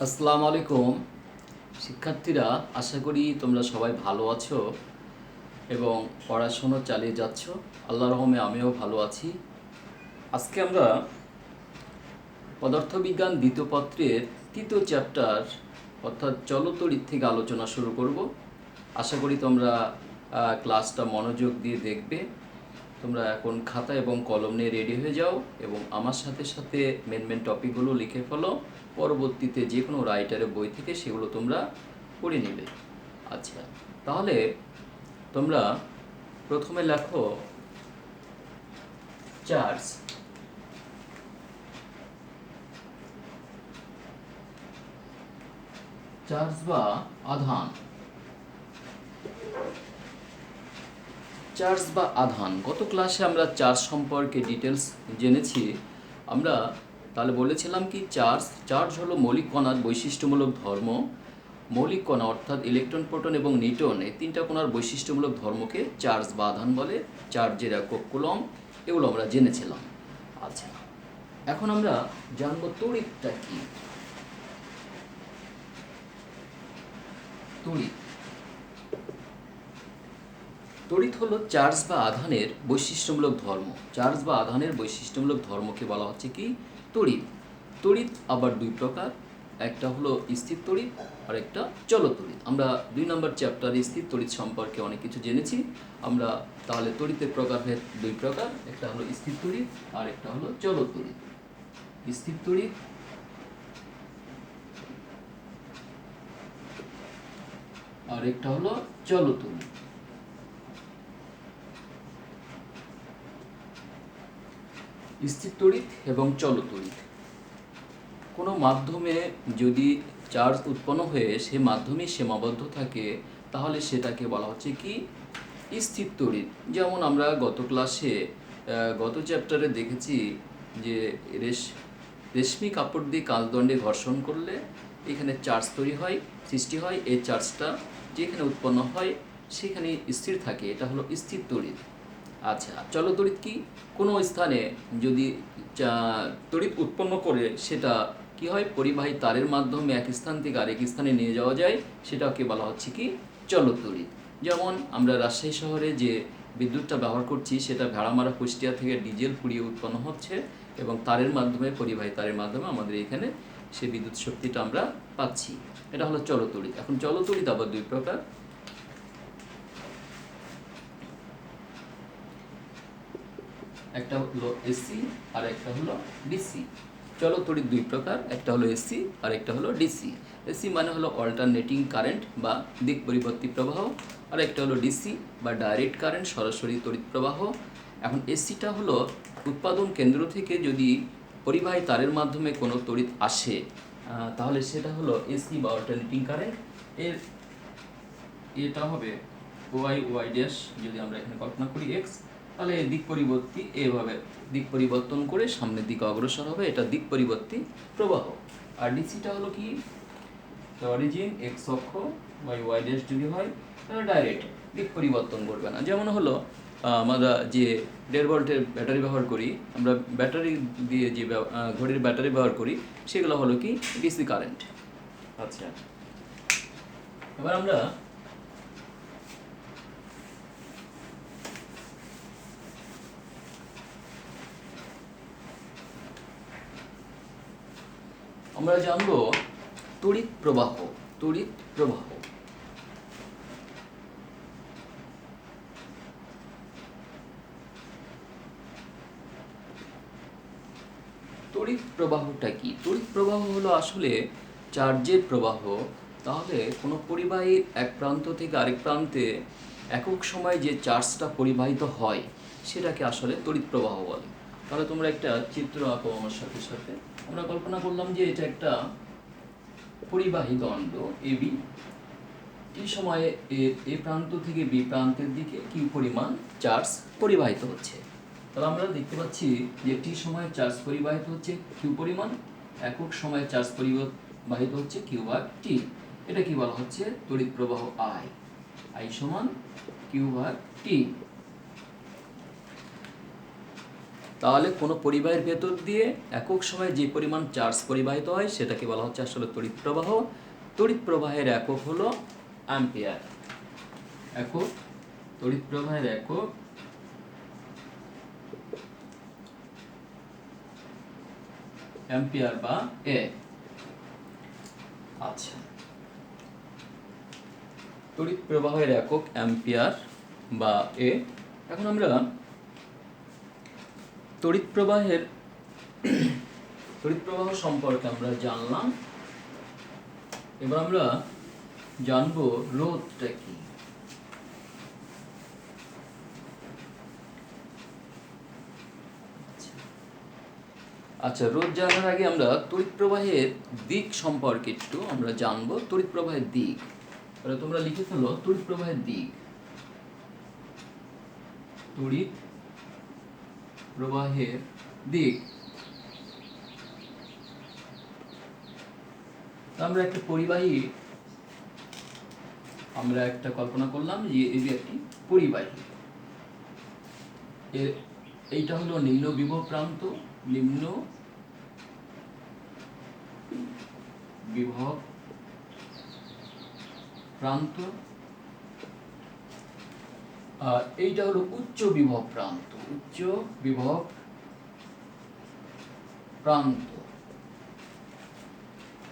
আসসালামু আলাইকুম শিক্ষার্থীরা, আশা করি তোমরা সবাই ভালো আছো এবং পড়াশোনা চালিয়ে যাচ্ছ। আল্লাহর রহমে আমিও ভালো আছি। আজকে আমরা পদার্থবিজ্ঞান দ্বিতীয় পত্রের তৃতীয় চ্যাপ্টার অর্থাৎ চলতড়িৎ থেকে আলোচনা শুরু করব। আশা করি তোমরা ক্লাসটা মনোযোগ দিয়ে দেখবে। তোমরা এখন খাতা এবং কলম নিয়ে রেডি হয়ে যাও এবং আমার সাথে সাথে মেন টপিকগুলো লিখে ফেলো। পরবর্তীতে যে কোনো রাইটারের বই থেকে সেগুলো তোমরা পড়ে নেবে। আচ্ছা, তাহলে তোমরা প্রথমে লেখো চার্জ। চার্জ বা আধান। চার্জ বা আধান, গত ক্লাসে আমরা চার্জ সম্পর্কে ডিটেলস জেনেছি। আমরা তাহলে বলেছিলাম কি, চার্জ হলো মৌলিক কণার বৈশিষ্ট্যমূলক ধর্ম। মৌলিক কণা অর্থাৎ ইলেকট্রন, প্রোটন এবং নিউট্রন, এই তিনটা কণার বৈশিষ্ট্যমূলক ধর্মকে চার্জ বা আধান বলে। চার্জের একক কুলম্ব, এগুলো আমরা জেনেছিলাম। আচ্ছা, এখন আমরা জানবো তড়িৎটা কি। তড়িৎ হলো চার্জ বা আধানের বৈশিষ্ট্যমূলক ধর্ম। চার্জ বা আধানের বৈশিষ্ট্যমূলক ধর্মকে বলা হচ্ছে কি তড়িৎ। তড়িৎ আবার দুই প্রকার, একটা হলো স্থির তড়িৎ আর একটা চলতড়িৎ। আমরা 2 নম্বর চ্যাপ্টারে স্থির তড়িৎ সম্পর্কে অনেক কিছু জেনেছি। আমরা তাহলে তড়িতের প্রকারভেদ দুই প্রকার, একটা হলো স্থির তড়িৎ আর একটা হলো চলতড়িৎ। স্থির তড়িৎ আর একটা হলো চলতড়িৎ। স্থির তড়িৎ এবং চলতড়িৎ, কোনো মাধ্যমে যদি চার্জ উৎপন্ন হয়ে সে মাধ্যমে সীমাবদ্ধ থাকে তাহলে সেটাকে বলা হচ্ছে কি স্থির তড়িৎ। যেমন আমরা গত ক্লাসে গত চ্যাপ্টারে দেখেছি যে রেশমি কাপড় দিয়ে কালদণ্ডে ঘর্ষণ করলে এখানে চার্জ তৈরি হয়, সৃষ্টি হয়। এই চার্জটা যেখানে উৎপন্ন হয় সেখানে স্থির থাকে, এটা হলো স্থির তড়িৎ। আচ্ছা, চলতড়িৎ কি, কোনো স্থানে যদি তড়িৎ উৎপন্ন করে সেটা কি হয়, পরিবাহী তারের মাধ্যমে এক স্থান থেকে আরেক স্থানে নিয়ে যাওয়া যায়, সেটাকে বলা হচ্ছে কি চলতড়িৎ। যেমন আমরা রাজশাহী শহরে যে বিদ্যুৎটা ব্যবহার করছি সেটা ভেড়ামারা কুষ্টিয়া থেকে ডিজেল পুড়িয়ে উৎপন্ন হচ্ছে এবং তারের মাধ্যমে, পরিবাহী তারের মাধ্যমে আমাদের এখানে সেই বিদ্যুৎ শক্তিটা আমরা পাচ্ছি। এটা হলো চলতড়িৎ। এখন চলতড়িৎ আবার দুই প্রকার, একটা হলো এসি আর একটা হলো ডিসি। চলতড়িৎ দুই প্রকার, একটা হলো এসি আর একটা হলো ডিসি। এসি মানে হলো অল্টারনেটিং কারেন্ট বা দিক পরিবর্তী প্রবাহ, আর একটা হলো ডিসি বা ডাইরেক্ট কারেন্ট, সরাসরি তড়িৎ প্রবাহ। এখন এসিটা হলো উৎপাদন কেন্দ্র থেকে যদি পরিবাহী তারের মাধ্যমে কোনো তড়িৎ আসে তাহলে সেটা হলো এসি বা অল্টারনেটিং কারেন্ট। এটা হবে ওয়াই ড্যাশ, যদি আমরা এখানে কল্পনা করি এক্স, তাহলে দিক পরিবর্তী এভাবে দিক পরিবর্তন করে সামনের দিকে অগ্রসর হবে, এটা দিক পরিবর্তী প্রবাহ। আর ডিসিটা হলো কি, অরিজিন এক্স অক্ষ বা ওয়াই ড্যাশ যদি হয় তাহলে ডাইরেক্ট দিক পরিবর্তন করবে না। যেমন হলো আমরা যে 1.5 ভোল্টের ব্যাটারি ব্যবহার করি, আমরা ব্যাটারি দিয়ে যে ঘড়ির ব্যাটারি ব্যবহার করি সেগুলো হলো কি ডিসি কারেন্ট। আচ্ছা, এবার আমরা জানবো তড়িৎ প্রবাহ। তড়িৎ প্রবাহ, তড়িৎ প্রবাহটা কি? তড়িৎ প্রবাহ হলো আসলে চার্জের প্রবাহ। তাহলে কোনো পরিবাহীর এক প্রান্ত থেকে আরেক প্রান্তে একক সময় যে চার্জটা পরিবাহিত হয় সেটাকে আসলে তড়িৎ প্রবাহ বলে। তাহলে তোমরা একটা চিত্র আঁকো আমার সাথে সাথে। আমরা কল্পনা করলাম যে এটা একটা পরিবাহী দণ্ড এবি। এই সময়ে এ প্রান্ত থেকে বি প্রান্তের দিকে কি পরিমাণ চার্জ পরিবাহিত হচ্ছে। তাহলে আমরা দেখতে পাচ্ছি যে টি সময়ে চার্জ পরিবাহিত হচ্ছে কিউ পরিমাণ, একক সময়ে চার্জ পরিবাহিত হচ্ছে কিউ ভাগ টি। এটা কি বলা হচ্ছে তড়িৎ প্রবাহ আই। আই সমান কিউ ভাগ টি। তাহলে কোনো পরিবাহের ভেতর দিয়ে একক সময়ে যে পরিমাণ চার্জ পরিবাহিত হয় সেটাকে বলা হচ্ছে আসলে তড়িৎ প্রবাহ। তড়িৎ প্রবাহের একক হলো অ্যাম্পিয়ার। একক তড়িৎ প্রবাহের একক অ্যাম্পিয়ার বা এ। আচ্ছা, তড়িৎ প্রবাহের একক অ্যাম্পিয়ার বা এ। এখন আমরা তড়িৎ প্রবাহ সম্পর্কে আমরা জানলাম। এবার আমরা জানবো রোধটা কি। আচ্ছা, রোধ জানার আগে আমরা তড়িৎ প্রবাহের দিক সম্পর্কে একটু আমরা জানবো। তড়িৎ প্রবাহের দিক, তাহলে তোমরা লিখে ফেলো তড়িৎ প্রবাহের দিক। তড়িৎ প্রবাহের দিক। আমরা একটা পরিবাহী আমরা একটা কল্পনা করলাম যে এই যে একটি পরিবাহী, এইটা হলো নিম্ন বিভব প্রান্ত, নিম্ন বিভব প্রান্ত, আর এইটা হলো উচ্চ বিভব প্রান্ত, উচ্চ বিভব প্রান্ত।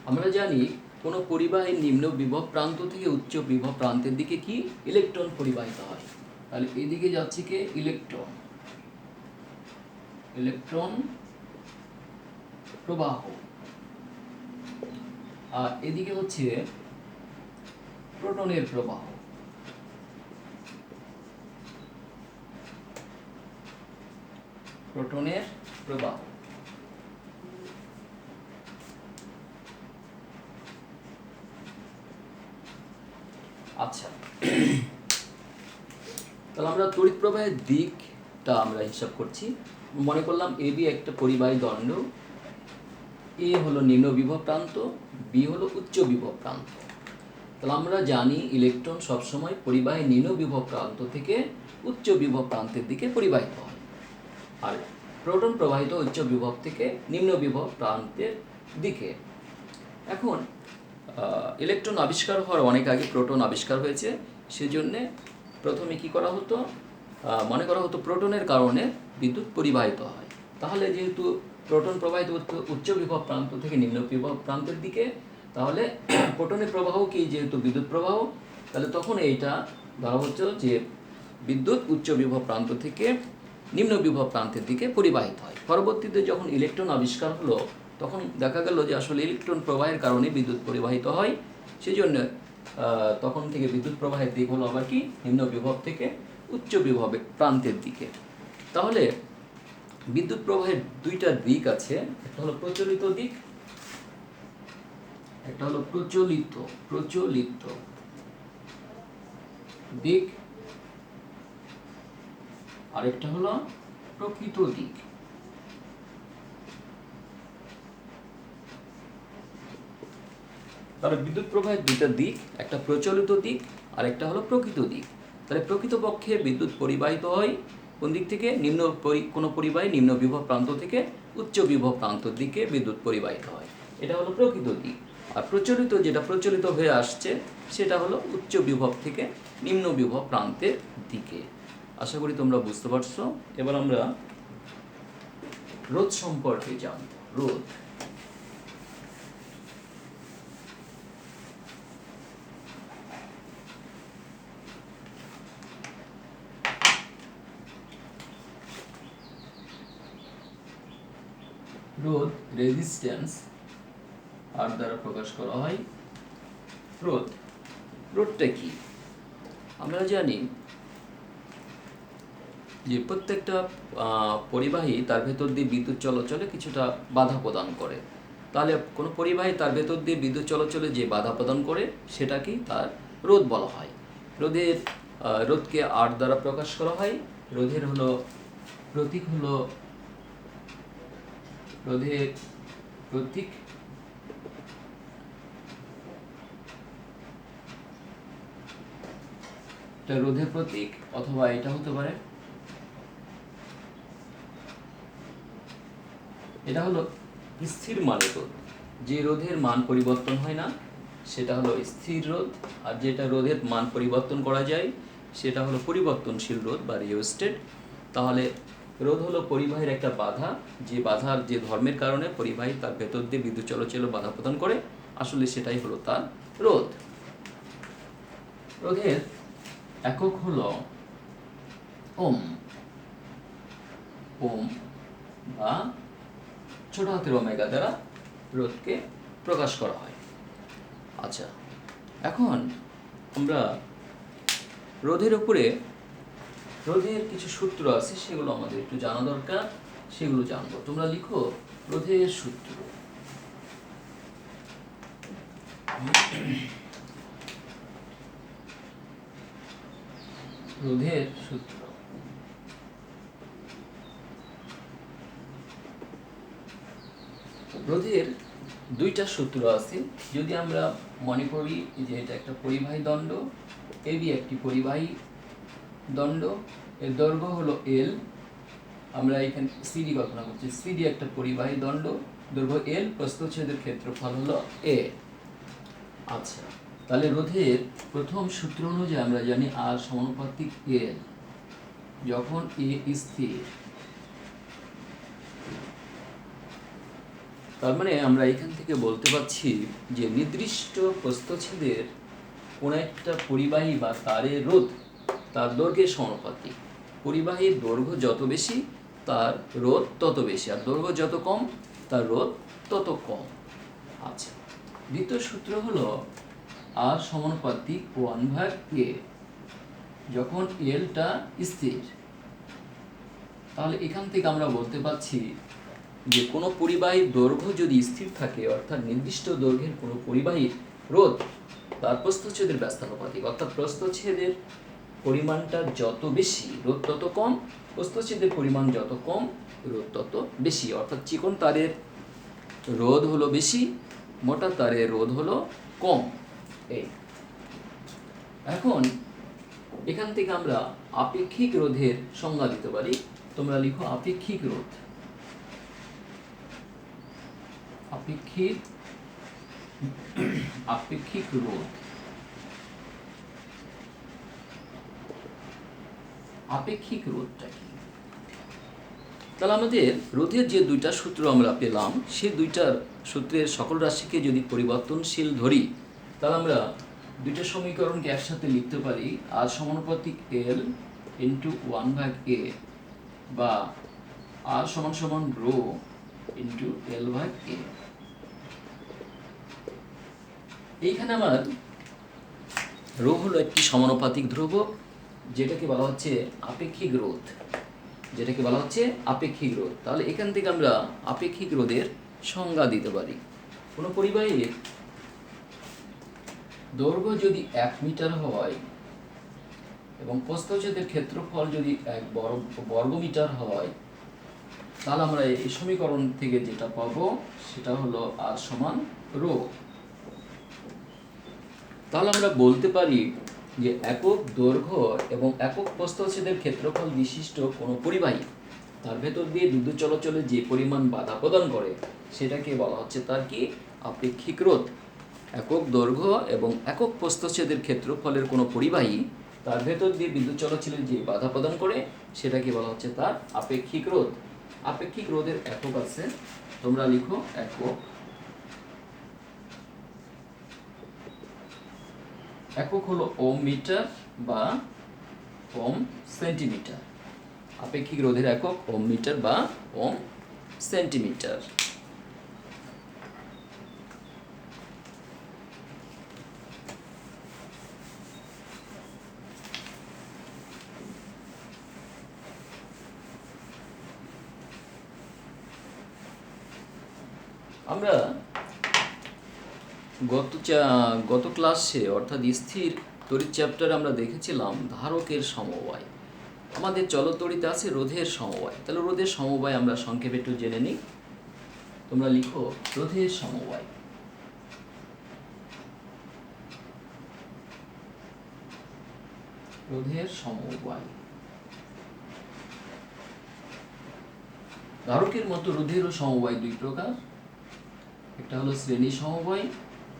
আমরা জানি কোন পরিবাহীর নিম্ন বিভব প্রান্ত থেকে উচ্চ বিভব প্রান্তের দিকে কি ইলেকট্রন পরিবাহিত হয়। তাহলে এদিকে যাচ্ছে কি ইলেকট্রন, ইলেকট্রন প্রবাহ, আর এদিকে হচ্ছে প্রোটনের প্রবাহ। প্রোটনের প্রবাহ। আচ্ছা, তাহলে আমরা তড়িৎ প্রবাহের দিকটা আমরা হিসাব করছি। মনে করলাম এ বি একটা পরিবাহী দণ্ড, এ হলো নিম্ন বিভব প্রান্ত, বি হলো উচ্চ বিভব প্রান্ত। তাহলে আমরা জানি ইলেকট্রন সবসময় পরিবাহী নিম্ন বিভব প্রান্ত থেকে উচ্চ বিভব প্রান্তের দিকে পরিবাহিত হয়, আর প্রোটন প্রবাহিত উচ্চ বিভব থেকে নিম্ন বিভব প্রান্তের দিকে। এখন ইলেকট্রন আবিষ্কার হওয়ার অনেক আগে প্রোটন আবিষ্কার হয়েছে, সেজন্য প্রথমে কি করা হতো, মনে করা হতো প্রোটনের কারণে বিদ্যুৎ পরিবাহিত হয়। তাহলে যেহেতু প্রোটন প্রবাহিত উচ্চ বিভব প্রান্ত থেকে নিম্ন বিভব প্রান্তের দিকে, তাহলে প্রোটনের প্রবাহ কি যেহেতু বিদ্যুৎ প্রবাহ, তাহলে তখন এইটা ধরা হচ্ছে যে বিদ্যুৎ উচ্চ বিভব প্রান্ত থেকে নিম্ন বিভব প্রান্তের দিকে পরিবাহিত হয়। পরবর্তীতে যখন ইলেকট্রন আবিষ্কার হলো, তখন দেখা গেল যে আসলে ইলেকট্রন প্রবাহের কারণে বিদ্যুৎ পরিবাহিত হয়, সেই জন্য তখন থেকে বিদ্যুৎ প্রবাহের দিক হলো আবার কি নিম্ন বিভব থেকে উচ্চ বিভবে প্রান্তের দিকে। তাহলে বিদ্যুৎ প্রবাহের দুইটা দিক আছে, একটা হলো প্রচলিত দিক, একটা হলো প্রচলিত দিক, আরেকটা হলো প্রকৃত দিক। তাহলে বিদ্যুৎ প্রবাহের দুইটা দিক, একটা প্রচলিত দিক আর একটা হলো প্রকৃত দিক। তাহলে প্রকৃতপক্ষে বিদ্যুৎ পরিবাহিত হয় কোন দিক থেকে, কোনো পরিবাহী নিম্ন বিভব প্রান্ত থেকে উচ্চ বিভব প্রান্তের দিকে বিদ্যুৎ পরিবাহিত হয়, এটা হলো প্রকৃত দিক। আর প্রচলিত, যেটা প্রচলিত হয়ে আসছে, সেটা হলো উচ্চ বিভব থেকে নিম্ন বিভব প্রান্তের দিকে। আশা করি তোমরা বুঝতে পারছো। এবার আমরা রোধ সম্পর্কে জানব। রোধ, রোধ রেজিস্ট্যান্স আর দ্বারা প্রকাশ করা হয়। রোধটা কি আমরা জানি যে প্রত্যেকটা পরিবাহী তার ভেতর দিয়ে বিদ্যুৎ চলাচলে কিছুটা বাধা প্রদান করে। তাহলে কোনো পরিবাহী তার ভেতর দিয়ে বিদ্যুৎ চলাচলে যে বাধা প্রদান করে সেটাকেই তার রোধ বলা হয়। রোধকে আর দ্বারা প্রকাশ করা হয়। রোধের প্রতীক হলো রোধের প্রতীক রোধের প্রতীক, অথবা এটা হতে পারে এটা হলো স্থির মানের রোধ। যে রোধের মান পরিবর্তন হয় না সেটা হলো স্থির রোধ, আর যেটা রোধের মান পরিবর্তন করা যায় সেটা হলো পরিবর্তনশীল রোধ বা রিওস্টেট। তাহলে রোধ হলো পরিবাহীর একটা বাধা, যে বাধার যে ধর্মের কারণে পরিবাহী তার ভেতর দিয়ে বিদ্যুৎ চলাচলে বাধা প্রদান করে, আসলে সেটাই হলো তার রোধ। রোধের একক হলো ওম। ওম বা ছোট হাতের ওমেগা দ্বারা রোধকে প্রকাশ করা হয়। আচ্ছা, এখন আমরা রোধের উপরে রোধের কিছু সূত্র আছে, সেগুলো আমাদের একটু জানা দরকার, সেগুলো জানবো। তোমরা লিখো রোধের সূত্র। রোধের সূত্র। রোধের দুইটা সূত্র আছে। যদি আমরা মনে করি যে এটা একটা পরিবাহী দণ্ড, এবি একটি পরিবাহী দণ্ড, এর দৈর্ঘ্য হলো এল। আমরা এখানে সিডি কল্পনা করছি, সিডি একটা পরিবাহী দণ্ড, দৈর্ঘ্য এল, প্রস্থচ্ছেদের ক্ষেত্রফল হলো এ। আচ্ছা, তাহলে রোধের প্রথম সূত্র অনুযায়ী আমরা জানি আর সমানুপাতিক এল। যখন এ স্থির, তার মানে আমরা এখান থেকে বলতে পারছি যে নির্দিষ্ট প্রস্থচ্ছেদের কোন একটা পরিবাহী বা তারের রোধ তার দৈর্ঘ্যের সমানুপাতিক। পরিবাহীর দৈর্ঘ্য যত বেশি তার রোধ তত বেশি, আর দৈর্ঘ্য যত কম তার রোধ তত কম। আচ্ছা, দ্বিতীয় সূত্র হলো আর সমানুপাতিক 1/a। যখন এলটা স্থির, তাহলে এখান থেকে আমরা বলতে পারছি যে কোনো পরিবাহীর দৈর্ঘ্য যদি স্থির থাকে, অর্থাৎ নির্দিষ্ট দৈর্ঘ্যের কোনো পরিবাহীর রোধ তার প্রস্থচ্ছেদের ব্যস্তানুপাতিক, অর্থাৎ প্রস্থচ্ছেদের পরিমাণটা যত বেশি রোধ তত কম, প্রস্থচ্ছেদের পরিমাণ যত কম রোধ তত বেশি। অর্থাৎ চিকন তারের রোধ হলো বেশি, মোটা তারের রোধ হলো কম। এই এখন এখান থেকে আমরা আপেক্ষিক রোধের সংজ্ঞা দিতে পারি। তোমরা লিখো আপেক্ষিক রোধ। আপেক্ষিক রোধ। আপেক্ষিক রোধটা কি? তাহলে আমাদের রোধের যে দুইটা সূত্র আমরা পেলাম, সেই দুইটা সূত্রের সকল রাশিকে যদি পরিবর্তনশীল ধরি, তাহলে আমরা দুইটা সমীকরণকে একসাথে লিখতে পারি আর সমানুপাতিক এল ইন্টু 1/a বা আর সমান সমান রো ইন্টু L/a। এইখানে আমার রো হলো একটি সমানুপাতিক ধ্রুবক, যেটাকে বলা হচ্ছে আপেক্ষিক রোধ, যেটাকে বলা হচ্ছে আপেক্ষিক রোধ। তাহলে এখান থেকে আমরা আপেক্ষিক রোধের সংজ্ঞা দিতে পারি। কোনো পরিবাহীর দৈর্ঘ্য যদি 1 মিটার হয় এবং প্রস্থচ্ছেদের ক্ষেত্রফল যদি 1 বর্গমিটার হয়, তাহলে আমরা এই সমীকরণ থেকে যেটা পাবো সেটা হলো আর সমান রো। তাহলে আমরা বলতে পারি যে একক দৈর্ঘ্য এবং একক প্রস্থচ্ছেদের ক্ষেত্রফল বিশিষ্ট কোনো পরিবাহী তার ভেতর দিয়ে বিদ্যুৎ চলাচলে যে পরিমাণ বাধা প্রদান করে সেটাকে বলা হচ্ছে তার কি? আপেক্ষিক রোধ। একক দৈর্ঘ্য এবং একক প্রস্থচ্ছেদের ক্ষেত্রফলের কোনো পরিবাহী তার ভেতর দিয়ে বিদ্যুৎ চলাচলে যে বাধা প্রদান করে সেটাকে বলা হচ্ছে তার আপেক্ষিক রোধ। আপেক্ষিক রোধের একক আছে, তোমরা লিখো একক। একক হলো ওম মিটার বা ওম সেন্টিমিটার। আপেক্ষিক রোধের একক ওম মিটার বা ওম সেন্টিমিটার। আমরা গত ক্লাসে অর্থাৎ স্থির তড়িৎ চ্যাপ্টারে আমরা দেখেছিলাম ধারকের সমবায়। আমাদের চলতড়িতে আছে রোধের সমবায়। তাহলে রোধের সমবায় আমরা সংক্ষেপে একটু জেনে নিই। তোমরা লিখো রোধের সমবায়। রোধের সমবায় ধারকের মতো রোধেরও সমবায় দুই প্রকার, একটা হলো শ্রেণী সমবায়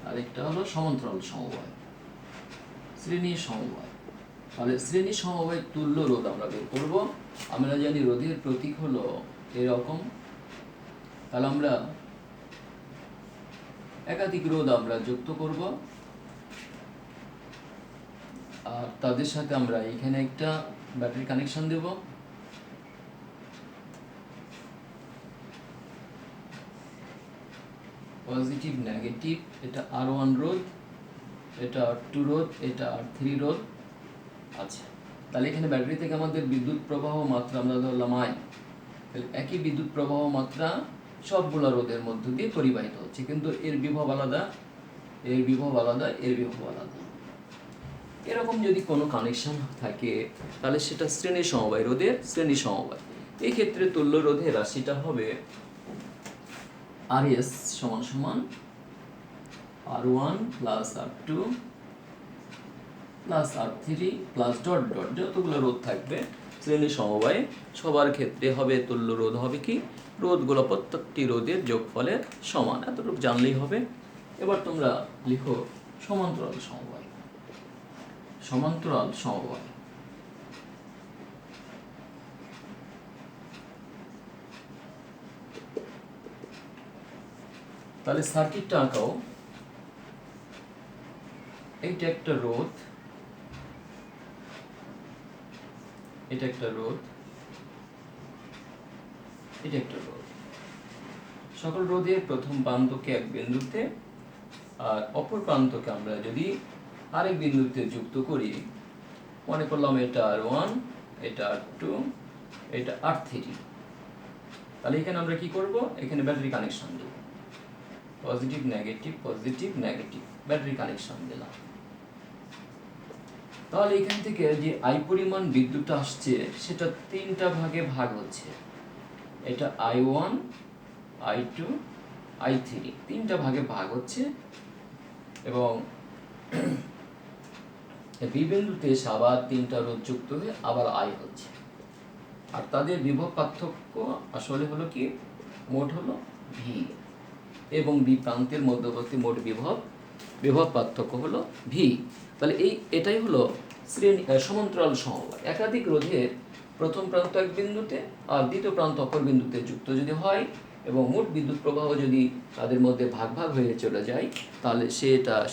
আর একটা হলো সমান্তরাল সমবায়। শ্রেণী সমবায়, তাহলে শ্রেণী সমবায় তুল্য রোধ আমরা বের করব। আমরা জানি রোধের প্রতীক হলো এরকম, তাহলে আমরা একাধিক রোধ আমরা যুক্ত করব, আর তাদের সাথে আমরা এখানে একটা ব্যাটারি কানেকশন দেব। পজিটিভ নেগেটিভ, এটা R1 রোধ, এটা R2 রোধ, এটা R3 রোধ। আচ্ছা, তাহলে এখানে ব্যাটারি থেকে আমাদের বিদ্যুৎ প্রবাহ মাত্রা আমরা ধরলাম I, তাহলে একই বিদ্যুৎ প্রবাহ মাত্রা সবগুলো রোধের মধ্য দিয়ে পরিবাহিত হচ্ছে, কিন্তু এর বিভব আলাদা, এর বিভব আলাদা, এর বিভব আলাদা। এরকম যদি কোনো কানেকশন থাকে তাহলে সেটা শ্রেণী সমবায় রোধের শ্রেণী সমবায়। এই ক্ষেত্রে তুল্য রোধের রাশিটা হবে RS সমান সমান R1 plus R2 plus R3 plus dot dot, যতগুলো রোধ থাকবে শ্রেণী সমবায়ে সবার ক্ষেত্রে হবে তুল্য রোধ হবে কি, রোধগুলো প্রত্যেকটি রোধের যোগফলের সমান, এতটুকু জানলেই হবে। এবার তোমরা লিখো সমান্তরাল সমবায়। সমান্তরাল সমবায়, তাহলে সার্কিটটা আঁকাও। এইটা একটা রোধ, এটা একটা রোধ, এটা একটা রোধ। সকল রোধের প্রথম প্রান্তকে এক বিন্দুতে আর অপর প্রান্তকে আমরা যদি আরেক বিন্দুতে যুক্ত করি, মনে করলাম এটা R1, এটা R2, এটা R3, তাহলে এখানে আমরা কি করব, এখানে ব্যাটারি কানেকশন দেব। Positive negative, positive negative, battery connection দিলাম। তাহলে এখান থেকে যে I পরিমাণ বিদ্যুৎ আসছে সেটা তিনটা ভাগে ভাগ হচ্ছে, এটা I1, I2, I3, তিনটা ভাগে ভাগ হচ্ছে, এবং বি বিন্দুতে আবার তিনটা রোধ যুক্ত হয়ে আবার I হচ্ছে, আর তাদের বিভব পার্থক্য আসলে হলো কি, মোট হলো V, এবং বি প্রান্তের মধ্যবর্তী মোট বিভব পার্থক্য হলো V। তাহলে এটাই হলো শ্রেণী সমান্তরাল সমবায়। একাধিক রোধের প্রথম প্রান্ত এক বিন্দুতে আর দ্বিতীয় প্রান্ত অপর বিন্দুতে যুক্ত যদি হয় এবং মোট বিদ্যুৎ প্রবাহ যদি তাদের মধ্যে ভাগ ভাগ হয়ে চলে যায়, তাহলে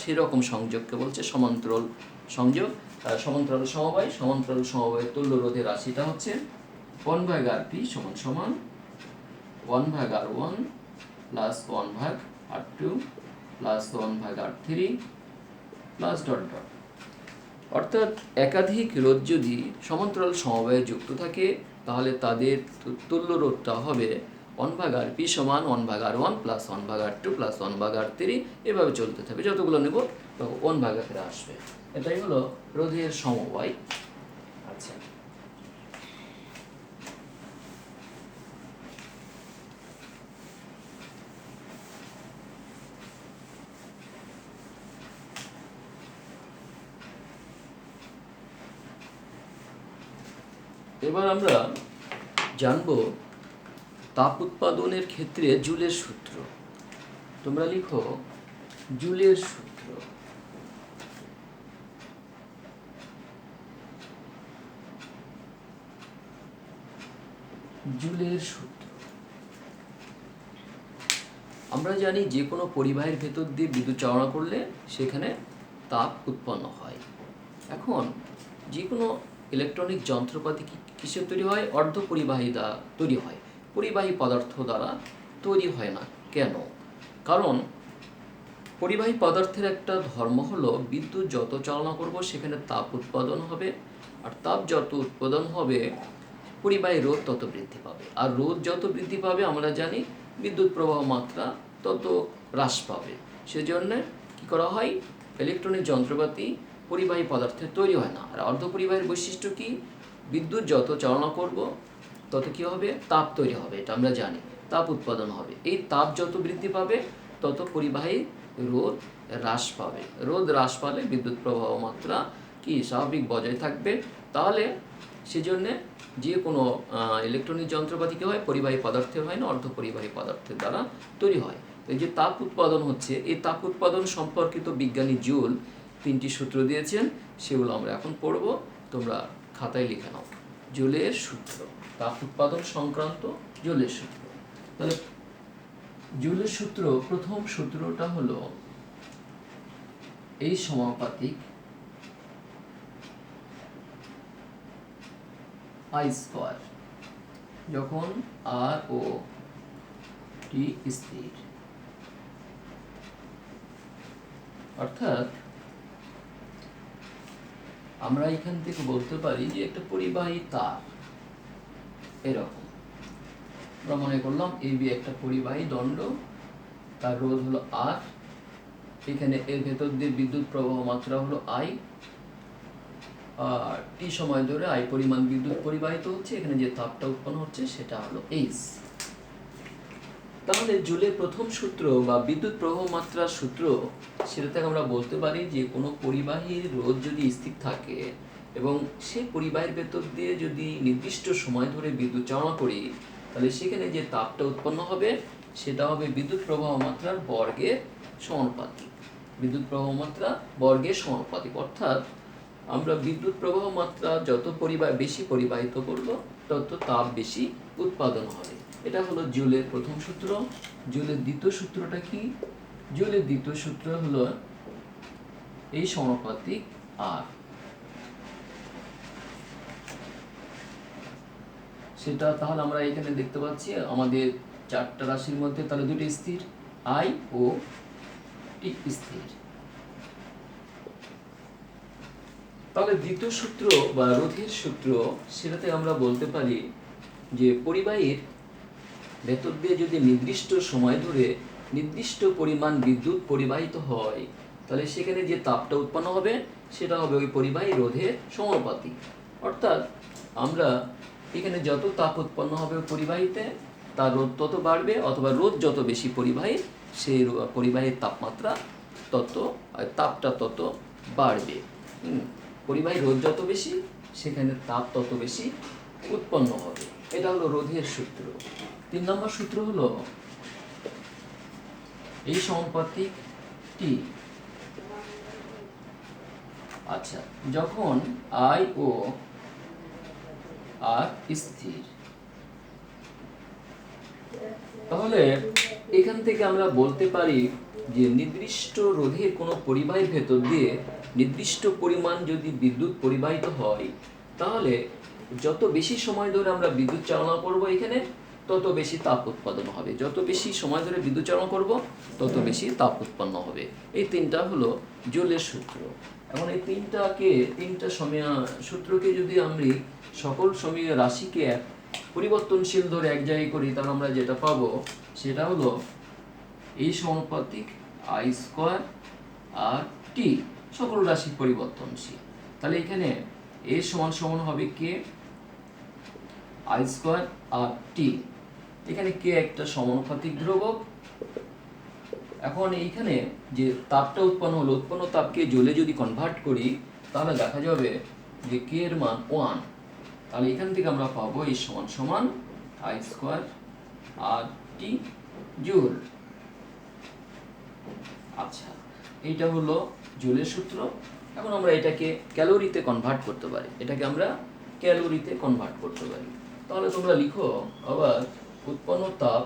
সেরকম সংযোগকে বলছে সমান্তরাল সংযোগ। সমান্তরাল সমবায়, সমান্তরাল সমবায়ের তুল্য রোধের রাশিটা হচ্ছে 1/Rp সমান সমান 1/R1 plus 1/R2 plus 1/R3 plus dot dot. অর্থাৎ একাধিক রোধ যদি সমান্তরাল সমবায়ে যুক্ত থাকে তাহলে তাদের তুল্য রোধটা হবে 1/Rp সমান 1/R1 plus 1/R2 plus 1/R3, এভাবে চলতে থাকবে, যতগুলো নেব তখন 1/R আসবে। এটাই হলো রোধের সমবায়। আচ্ছা, এবার আমরা জানব তাপ উৎপাদনের ক্ষেত্রে জুলের সূত্র। তোমরা লিখো জুলের সূত্র। জুলের সূত্র আমরা জানি যে কোনো পরিবাহীর ভেতর দিয়ে বিদ্যুৎ চালনা করলে সেখানে তাপ উৎপন্ন হয়। এখন যে কোনো ইলেকট্রনিক যন্ত্রপাতি কিসের তৈরি হয়, অর্ধপরিবাহী দ্বারা তৈরি হয়, পরিবাহী পদার্থ দ্বারা তৈরি হয় না। কেন? কারণ পরিবাহী পদার্থের একটা ধর্ম হলো বিদ্যুৎ যত চালনা করব সেখানে তাপ উৎপাদন হবে, আর তাপ যত উৎপাদন হবে পরিবাহী রোধ তত বৃদ্ধি পাবে, আর রোধ যত বৃদ্ধি পাবে আমরা জানি বিদ্যুৎ প্রবাহ মাত্রা তত হ্রাস পাবে। সেজন্য কি করা হয়, ইলেকট্রনিক যন্ত্রপাতি পরিবাহী পদার্থের তৈরি হয় না। আর অর্ধপরিবাহীর বৈশিষ্ট্য কি, বিদ্যুৎ যত চালনা করব তত কি হবে, তাপ তৈরি হবে, এটা আমরা জানি, তাপ উৎপাদন হবে। এই তাপ যত বৃদ্ধি পাবে তত পরিবাহী রোধ হ্রাস পাবে, রোধ হ্রাস পালে বিদ্যুৎ প্রবাহ মাত্রা কি স্বাভাবিক বজায় থাকবে। তাহলে সেজন্যে যে কোনো ইলেকট্রনিক যন্ত্রপাতি কি হয়, পরিবাহী পদার্থের হয় না, অর্ধপরিবাহী পদার্থের দ্বারা তৈরি হয়। এই যে তাপ উৎপাদন হচ্ছে, এই তাপ উৎপাদন সম্পর্কিত বিজ্ঞানী জুল 3টি সূত্র দিয়েছেন, সেগুলো আমরা এখন পড়ব। তোমরা খাতায় লিখে নাও। জুলের সূত্র, তাপ উৎপাদন সংক্রান্ত জুলের সূত্র। তাহলে জুলের সূত্র, প্রথম সূত্রটা হলো এই সমানুপাতিক আই স্কয়ার, যখন আর ও টি স্থির, অর্থাৎ আমরা এখান থেকে বলতে পারি যে একটা পরিবাহী তার এরকম, আমরা মনে করলাম এবি একটা পরিবাহী দণ্ড, তার রোধ হলো আর, এখানে এর ভেতর দিয়ে বিদ্যুৎ প্রবাহ মাত্রা হলো আই, আর টি সময় ধরে আই পরিমাণ বিদ্যুৎ পরিবাহিত হচ্ছে, এখানে যে তাপটা উৎপন্ন হচ্ছে সেটা হলো এইচ। তাহলে জুলের প্রথম সূত্র বা বিদ্যুৎ প্রবাহ মাত্রার সূত্র, সেটা থেকে আমরা বলতে পারি যে কোনো পরিবাহীর রোধ যদি স্থির থাকে এবং সেই পরিবাহীর ভেতর দিয়ে যদি নির্দিষ্ট সময় ধরে বিদ্যুৎ চালনা করি, তাহলে সেখানে যে তাপটা উৎপন্ন হবে সেটা হবে বিদ্যুৎ প্রবাহ মাত্রার বর্গের সমানুপাতিক। বিদ্যুৎ প্রবাহ মাত্রা বর্গের সমানুপাতিক, অর্থাৎ আমরা বিদ্যুৎ প্রবাহ মাত্রা যত বেশি পরিবাহিত করব তত তাপ বেশি উৎপাদন হবে। এটা হলো জুলের প্রথম সূত্র। জুলের দ্বিতীয় সূত্রটা কি? জুলের দ্বিতীয় সূত্র হলো এই সমানুপাতিক আর, সেটা তাহলে আমরা এখানে দেখতে পাচ্ছি আমাদের চারটা রাশির মধ্যে তাহলে দুটি স্থির, আই ও টি স্থির। তাহলে দ্বিতীয় সূত্র বা রোধের সূত্র, সেটাতে আমরা বলতে পারি যে পরিবাহীর ভেতর দিয়ে যদি নির্দিষ্ট সময় ধরে নির্দিষ্ট পরিমাণ বিদ্যুৎ পরিবাহিত হয়, তাহলে সেখানে যে তাপটা উৎপন্ন হবে সেটা হবে ওই পরিবাহী রোধের সমানুপাতিক। অর্থাৎ আমরা এখানে যত তাপ উৎপন্ন হবে পরিবাহীতে, তার রোধ তত বাড়বে, অথবা রোধ যত বেশি পরিবাহী, সেই পরিবাহীর তাপমাত্রা তত, তাপটা তত বাড়বে। পরিবাহী রোধ যত বেশি, সেখানে তাপ তত বেশি উৎপন্ন হবে। এটা হলো রোধের সূত্র। 3 নম্বর সূত্র হলো এই সমানুপাতিক টি। আচ্ছা, যখন আই ও আর স্থির, তাহলে এখান থেকে আমরা বলতে পারি যে নির্দিষ্ট রোধের কোনো পরিবাহীর ভেতর দিয়ে নির্দিষ্ট পরিমাণ যদি বিদ্যুৎ পরিবাহিত হয়, তাহলে যত বেশি সময় ধরে আমরা বিদ্যুৎ চালনা করব এখানে, তত বেশি তাপ উৎপাদন হবে। যত বেশি সময় ধরে বিদ্যুৎ চালনা করব তত বেশি তাপ উৎপন্ন হবে। এই তিনটা হলো জুলের সূত্র। এখন এই তিনটা সূত্রকে যদি আমি সকল সমীয় রাশিকে পরিবর্তনশীল ধরে এক জায়গায় করি, তাহলে আমরা যেটা পাবো সেটা হলো এই সমানুপাতিক আই স্কয়ার আর টি, সকল রাশি পরিবর্তনশীল। তাহলে এখানে এ সমান সমান হবে কে আই স্কয়ার আর টি, এখানে কে একটা সমানুপাতিক ধ্রুবক। এখন এইখানে যে তাপটা উৎপন্ন হলো, উৎপন্ন তাপকে জুলে যদি কনভার্ট করি, তাহলে দেখা যাবে যে কে এর মান 1। তাহলে এখান থেকে আমরা পাবো এই সমান সমান I square R T joule. আচ্ছা, এইটা হলো জুলের সূত্র। এখন আমরা এটাকে ক্যালোরিতে কনভার্ট করতে পারি, এটাকে আমরা ক্যালোরিতে কনভার্ট করতে পারি। তাহলে তোমরা লিখো আবার, উৎপন্ন তাপ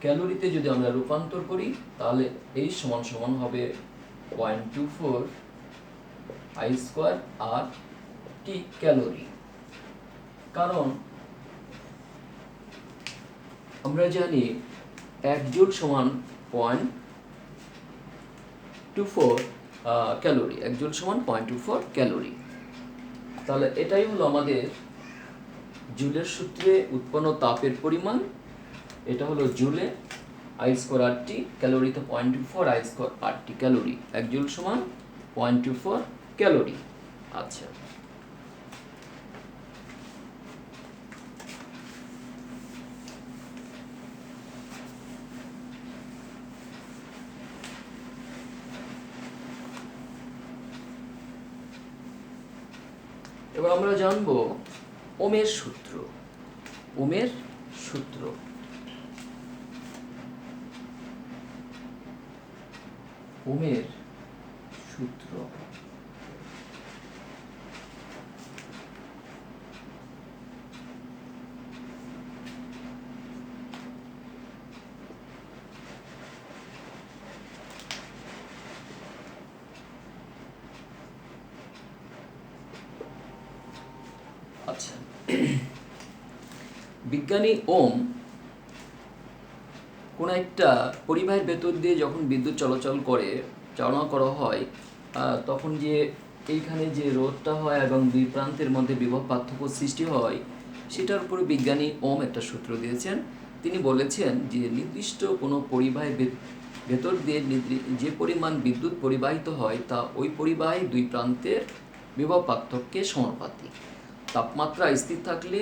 ক্যালোরিতে যদি আমরা রূপান্তর করি, তাহলে এই সমান সমান হবে 0.24 I square R T calorie. কারণ আমরা জানি 1 জুল সমান 0.24 ক্যালোরি, 1 জুল সমান 0.24 ক্যালোরি। তাহলে এটাই হলো আমাদের জুলের সূত্রে উৎপন্ন তাপের পরিমাণ। এটা হলো joule I square R T, ক্যালোরিতে 0.24 I square R T calorie, 1 joule সমান 0.24 ক্যালোরি। আচ্ছা, এবার আমরা জানবো ওমের সূত্র। ওমের সূত্র ওমের সূত্র আচ্ছা, বিজ্ঞানী ওম কোনো একটা পরিবাহের ভেতর দিয়ে যখন বিদ্যুৎ চলাচল করে, চালনা করা হয়, তখন যে এইখানে যে রোধটা হয় এবং দুই প্রান্তের মধ্যে বিভব পার্থক্য সৃষ্টি হয়, সেটার উপরে বিজ্ঞানী ওম একটা সূত্র দিয়েছেন। তিনি বলেছেন যে নির্দিষ্ট কোনো পরিবাহের ভেতর দিয়ে যে পরিমাণ বিদ্যুৎ পরিবাহিত হয় তা ওই পরিবাহী দুই প্রান্তের বিভব পার্থক্যের সমানুপাতিক। তাপমাত্রা স্থির থাকলে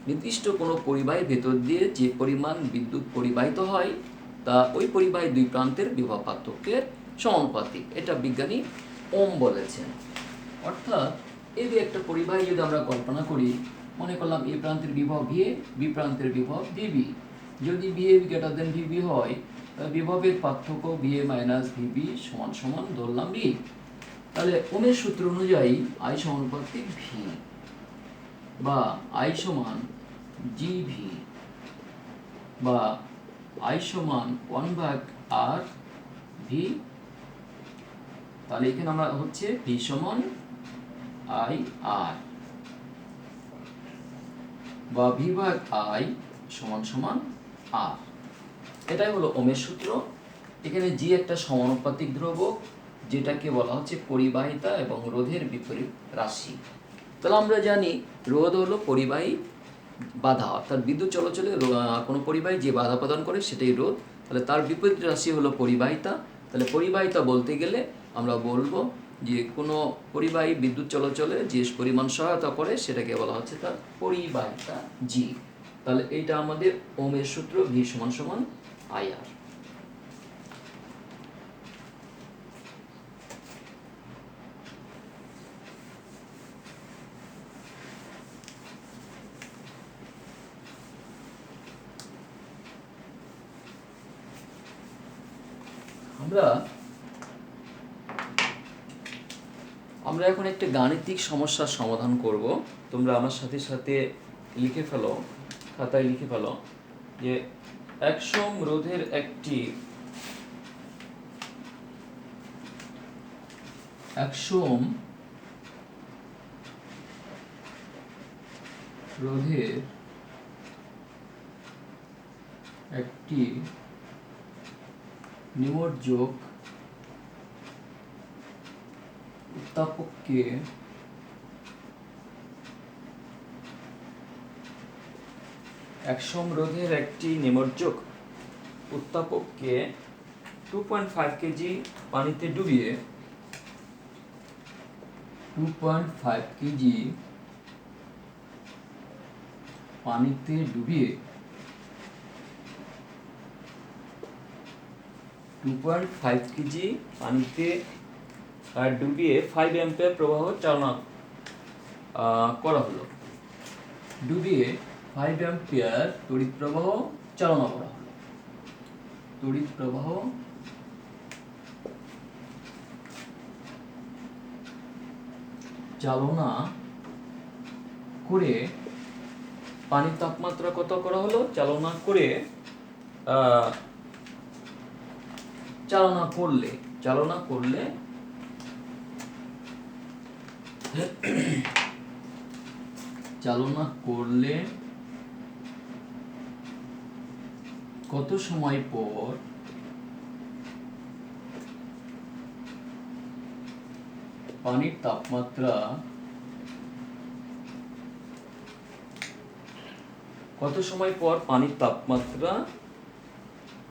নির্দিষ্ট কোনো পরিবাহীর ভেতর দিয়ে যে পরিমাণ বিদ্যুৎ পরিবাহিত হয় তা ওই পরিবাহী দুই প্রান্তের বিভব পার্থক্যের সমানুপাতিক। এটা বিজ্ঞানী ওম বলেছেন। অর্থাৎ এই যে একটা পরিবাহী যদি আমরা কল্পনা করি, মনে করলাম এ প্রান্তের বিভব ভিএ, বি প্রান্তের বিভব ভিবি। যদি ভিএ গ্রেটার দেন ভিবি হয়, বিভবের পার্থক্য ভিএ মাইনাস ভিবি সমান সমান ধরলাম বি। তাহলে ওমের সূত্র অনুযায়ী আই সমানুপাতিক ভি বা আই সমান জিভি বা আই সমান 1/r ভি। তাহলে এখানে আমরা হচ্ছে ভি সমান আই আর বা ভি ভাগ আই সমান সমান আর। এটাই হলো ওমের সূত্র। এখানে জি একটা সমানুপাতিক ধ্রুবক, যেটাকে বলা হচ্ছে পরিবাহিতা এবং রোধের বিপরীত রাশি। তাহলে আমরা জানি রোধ হলো পরিবাহী বাধা, অর্থাৎ বিদ্যুৎ চলাচলে কোনো পরিবাহী যে বাধা প্রদান করে সেটাই রোধ। তাহলে তার বিপরীত রাশি হলো পরিবাহিতা। তাহলে পরিবাহিতা বলতে গেলে আমরা বলবো যে কোনো পরিবাহী বিদ্যুৎ চলাচলে যে পরিমাণ সহায়তা করে সেটাকে বলা হচ্ছে তার পরিবাহিতা জি। তাহলে এইটা আমাদের ওমের সূত্র, ভি সমান সমান আই আর। আমরা এখন একটা গাণিতিক সমস্যার সমাধান করব। তোমরা আমার সাথে সাথে লিখে ফেলো, খাতায় লিখে ফেলো যে 100 ওহম রোধের একটি 100 ওহম রোধের একটি নিমজ্জক উত্তাপককে 100 ওহম রোধের একটি নিমজ্জক উত্তাপককে 2.5 কেজি পানিতে ডুবিয়ে 2.5 কেজি পানিতে ডুবিয়ে 2.5 কেজি পানিতে ডুবিয়ে 5 অ্যাম্পিয়ার প্রবাহ চালনা করা হলো। ডুবিয়ে 5 অ্যাম্পিয়ার তড়িৎ প্রবাহ চালনা করা হলো। তড়িৎ প্রবাহ চালনা করে পানির তাপমাত্রা কত করা হলো? চালনা করলে কত সময় পর পানির তাপমাত্রা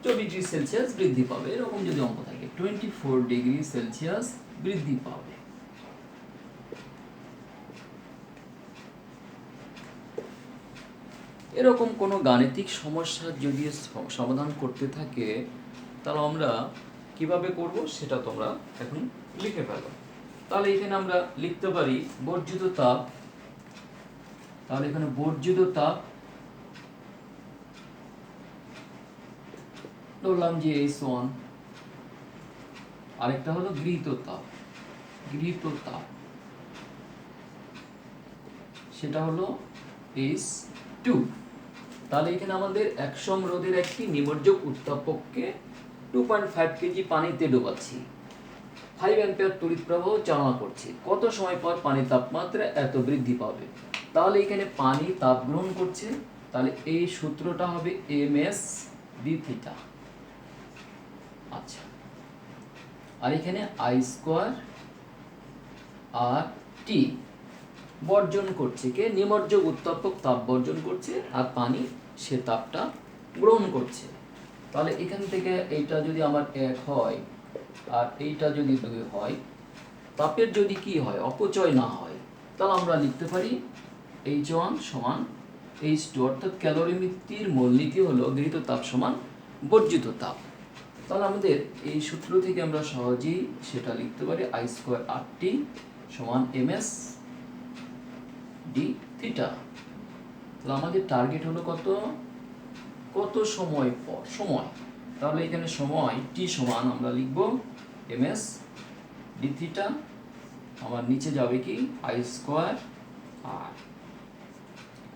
24 ডিগ্রি সেলসিয়াস বৃদ্ধি পাবে। এরকম যদি অঙ্ক থাকে 24 ডিগ্রি সেলসিয়াস বৃদ্ধি পাবে। এরকম কোনো গাণিতিক সমস্যা যদি সমাধান করতে থাকে, তাহলে আমরা কিভাবে করব সেটা তোমরা এখন লিখে ফেলো। তাহলে এখানে আমরা লিখতে পারি বর্জিত তাপ তাহলে এখানে বর্জিত তাপ ধরলাম যে H1, আরেকটা হলো গৃহীত তাপ, সেটা হলো H2। তাহলে এখানে আমাদের 100 রোধের একটি নিমজ্জক উত্তাপককে 2.5 কেজি পানিতে ডোবাচ্ছি, 5 অ্যাম্পিয়ার তড়িৎ প্রবাহ চালনা করছে, কত সময় পর পানির তাপমাত্রা এত বৃদ্ধি পাবে। তাহলে এখানে পানি তাপ গ্রহণ করছে, তাহলে এই সূত্রটা হবে ms d থিটা। আচ্ছা, আর এখানে I² আর T বর্জন করছে, কে? নিমজ্জক উত্তাপক তাপ বর্জন করছে, আর পানি সে তাপটা গ্রহণ করছে। তাহলে এখান থেকে এইটা যদি আমার 1 হয় আর এইটা যদি 2 হয়, তাপের যদি কি হয়, অপচয় না হয়, তাহলে আমরা লিখতে পারি H1 সমান H2, অর্থাৎ ক্যালোরিমিত্তির মূলনীতি হলো গৃহীত তাপ সমান বর্জিত তাপ। তাহলে আমাদের এই সূত্র থেকে আমরা সহজেই সেটা লিখতে পারি I² RT সমান ms d থিটা। তাহলে আমাদের টার্গেট হলো কত সময় পর, সময়। তাহলে এখানে সময় t সমান আমরা লিখব ms d থিটা, আমার নিচে যাবে কি I² R।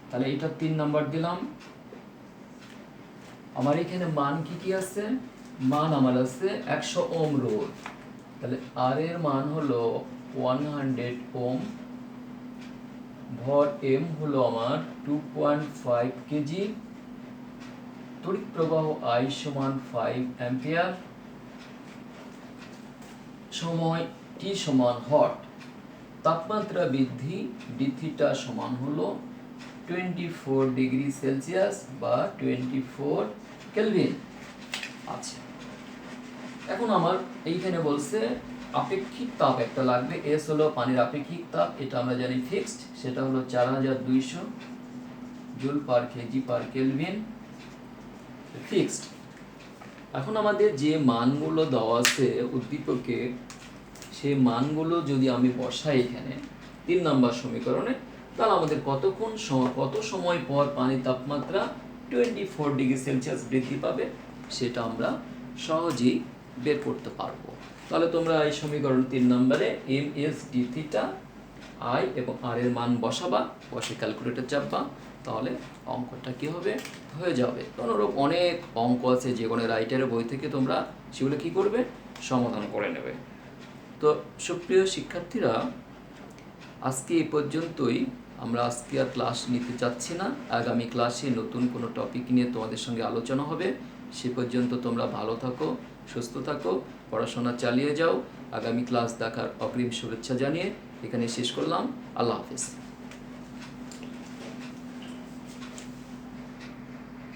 তাহলে এটা 3 নাম্বার দিলাম। আমার এখানে মান কি আছে? মান আমার আছে 100 ওম রোধ, তাহলে R এর মান হলো 100 ওম, ভর M হলো আমার 2.5 কেজি, তড়িৎ প্রবাহ I সমান 5 অ্যাম্পিয়ার, সময় t সমান হট, তাপমাত্রা বৃদ্ধি d থিটা সমান হলো 24 ডিগ্রি সেলসিয়াস বা 24 কেলভিন। আচ্ছা, এখন আমার এইখানে বলছে আপেক্ষিক তাপ একটা লাগবে, S হলো পানির আপেক্ষিক তাপ, এটা আমরা জানি ফিক্সড, সেটা হলো 4200 joule per kg per kelvin, fixed. এখন আমাদের যে মানগুলো দেওয়া আছে উদ্দীপকে, সেই মানগুলো যদি আমি বসাই এখানে 3 নম্বর সমীকরণে, তাহলে আমাদের কত সময় পর পানির তাপমাত্রা 24 ডিগ্রি সেলসিয়াস বৃদ্ধি পাবে সেটা আমরা সহজেই বের করতে পারবো। তাহলে তোমরা এই সমীকরণ 3 নম্বরে ms d থিটা I এবং R এর মান বসাবা, বসে ক্যালকুলেটর চাপবা, তাহলে অঙ্কটা কি হবে, হয়ে যাবে। অনুরূপ অনেক অঙ্ক আছে যে কোনো রাইটারের বই থেকে তোমরা সেগুলো কি করবে, সমাধান করে নেবে। তো সুপ্রিয় শিক্ষার্থীরা, আজকে এই পর্যন্তই। আমরা আজকে আর ক্লাস নিতে চাচ্ছি না, আগামী ক্লাসে নতুন কোনো টপিক নিয়ে তোমাদের সঙ্গে আলোচনা হবে। সে পর্যন্ত তোমরা ভালো থাকো, সুস্থ থাকো, পড়াশোনা চালিয়ে যাও। আগামী ক্লাস দেখার অগ্রিম শুভেচ্ছা জানিয়ে এখানে শেষ করলাম। আল্লাহ হাফেজ।